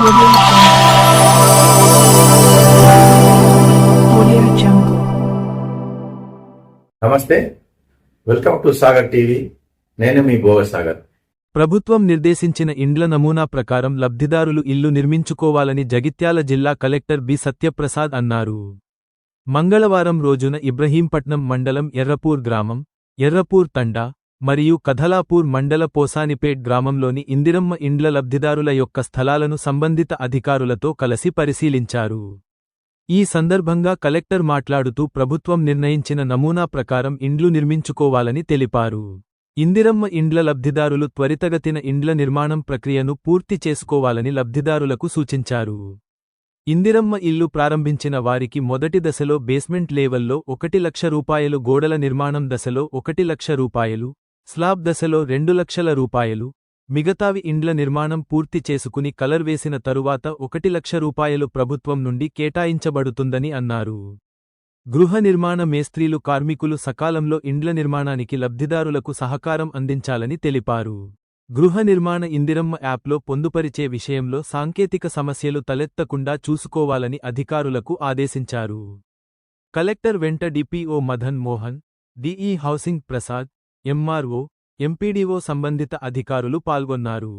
Audio Jungle. నమస్తే, welcome to Sagar TV. నేను మీ గోవా సాగర్. ప్రభుత్వం నిర్దేశించిన ఇండ్ల నమూనా ప్రకారం లబ్ధిదారులు ఇల్లు నిర్మించుకోవాలని జగిత్యాల జిల్లా కలెక్టర్ బి సత్యప్రసాద్ అన్నారు. మంగళవారం రోజున ఇబ్రహీంపట్నం మండలం ఎర్రపూర్ గ్రామం, ఎర్రపూర్ తండా మరియు కథలాపూర్ మండల పోసానిపేట్ గ్రామంలోని ఇందిరమ్మ ఇండ్ల లబ్ధిదారుల యొక్క స్థలాలను సంబంధిత అధికారులతో కలిసి పరిశీలించారు. ఈ సందర్భంగా కలెక్టర్ మాట్లాడుతూ ప్రభుత్వం నిర్ణయించిన నమూనా ప్రకారం ఇండ్లు నిర్మించుకోవాలని తెలిపారు. ఇందిరమ్మ ఇండ్ల లబ్ధిదారులు త్వరితగతిన ఇండ్ల నిర్మాణం ప్రక్రియను పూర్తి చేసుకోవాలని లబ్ధిదారులకు సూచించారు. ఇందిరమ్మ ఇల్లు ప్రారంభించిన వారికి మొదటి దశలో బేస్మెంట్ లెవెల్లో 1 లక్ష రూపాయలు, గోడల నిర్మాణం దశలో 1 లక్ష రూపాయలు, స్లాబ్ దశలో 2 లక్షల రూపాయలు, మిగతావి ఇండ్ల నిర్మాణం పూర్తి చేసుకుని కలర్ వేసిన తరువాత 1 లక్ష రూపాయలు ప్రభుత్వం నుండి కేటాయించబడుతుందని అన్నారు. గృహ నిర్మాణ మేస్త్రీలు, కార్మికులు సకాలంలో ఇండ్ల నిర్మాణానికి లబ్ధిదారులకు సహకారం అందించాలని తెలిపారు. గృహ నిర్మాణ ఇందిరమ్మ యాప్లో పొందుపరిచే విషయంలో సాంకేతిక సమస్యలు తలెత్తకుండా చూసుకోవాలని అధికారులకు ఆదేశించారు. కలెక్టర్ వెంట DPO Madan Mohan, DE housing Prasad, MRO, MPDO సంబంధిత అధికారులు పాల్గొన్నారు.